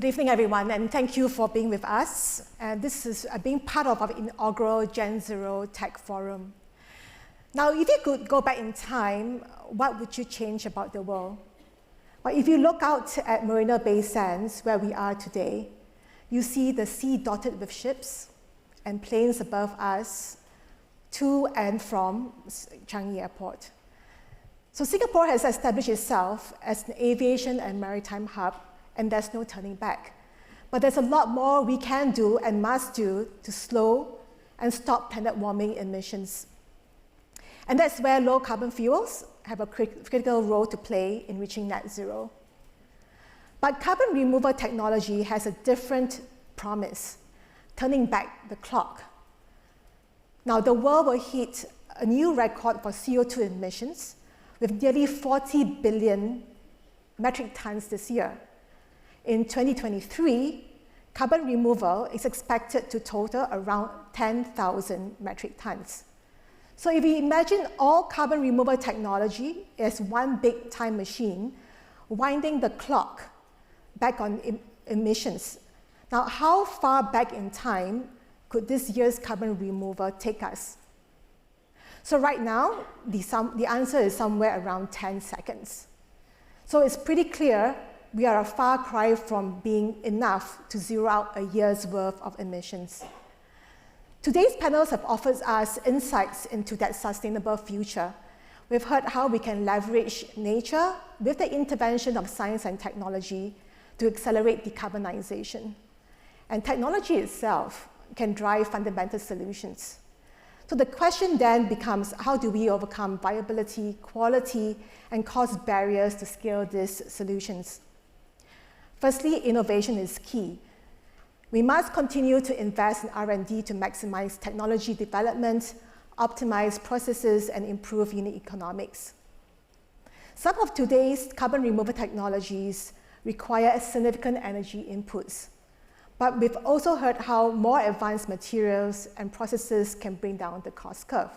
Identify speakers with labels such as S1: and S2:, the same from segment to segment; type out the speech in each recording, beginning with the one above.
S1: Good evening, everyone, and thank you for being with us. And this is being part of our inaugural GenZero Tech Forum. Now, if you could go back in time, what would you change about the world? Well, if you look out at Marina Bay Sands, where we are today, you see the sea dotted with ships and planes above us to and from Changi Airport. So Singapore has established itself as an aviation and maritime hub, and there's no turning back. But there's a lot more we can do and must do to slow and stop planet warming emissions. And that's where low carbon fuels have a critical role to play in reaching net zero. But carbon removal technology has a different promise, turning back the clock. Now, the world will hit a new record for CO2 emissions with nearly 40 billion metric tons this year. In 2023, carbon removal is expected to total around 10,000 metric tons. So if we imagine all carbon removal technology as one big time machine, winding the clock back on emissions. Now, how far back in time could this year's carbon removal take us? So right now, the answer is somewhere around 10 seconds. So it's pretty clear we are a far cry from being enough to zero out a year's worth of emissions. Today's panels have offered us insights into that sustainable future. We've heard how we can leverage nature with the intervention of science and technology to accelerate decarbonization. And technology itself can drive fundamental solutions. So the question then becomes, how do we overcome viability, quality, and cost barriers to scale these solutions? Firstly, innovation is key. We must continue to invest in R&D to maximize technology development, optimize processes, and improve unit economics. Some of today's carbon removal technologies require significant energy inputs, but we've also heard how more advanced materials and processes can bring down the cost curve.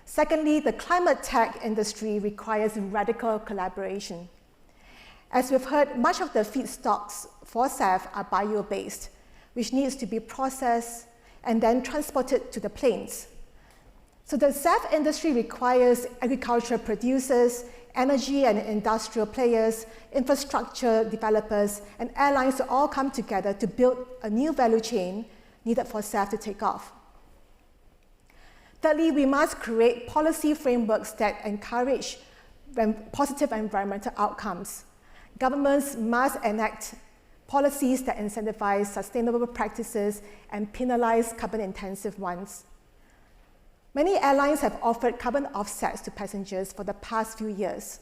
S1: Secondly, the climate tech industry requires radical collaboration. As we've heard, much of the feedstocks for SAF are bio-based, which needs to be processed and then transported to the plains. So the SAF industry requires agricultural producers, energy and industrial players, infrastructure developers, and airlines to all come together to build a new value chain needed for SAF to take off. Thirdly, we must create policy frameworks that encourage positive environmental outcomes. Governments must enact policies that incentivize sustainable practices and penalize carbon-intensive ones. Many airlines have offered carbon offsets to passengers for the past few years.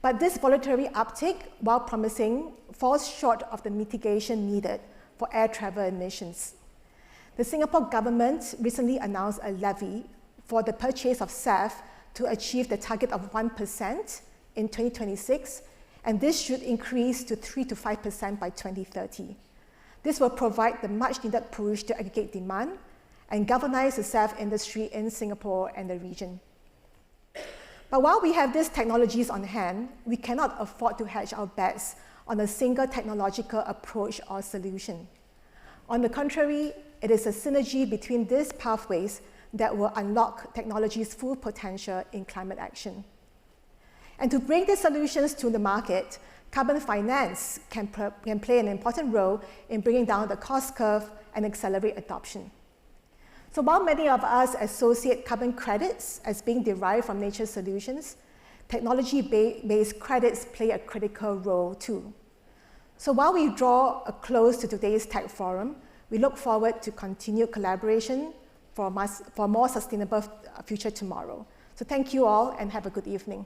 S1: But this voluntary uptake, while promising, falls short of the mitigation needed for air travel emissions. The Singapore government recently announced a levy for the purchase of SAF to achieve the target of 1% in 2026, and this should increase to 3 to 5% by 2030. This will provide the much-needed push to aggregate demand and galvanize the SAF industry in Singapore and the region. But while we have these technologies on hand, we cannot afford to hedge our bets on a single technological approach or solution. On the contrary, it is a synergy between these pathways that will unlock technology's full potential in climate action. And to bring these solutions to the market, carbon finance can play an important role in bringing down the cost curve and accelerate adoption. So while many of us associate carbon credits as being derived from nature solutions, technology-based credits play a critical role too. So while we draw a close to today's Tech Forum, we look forward to continued collaboration for a more sustainable future tomorrow. So thank you all and have a good evening.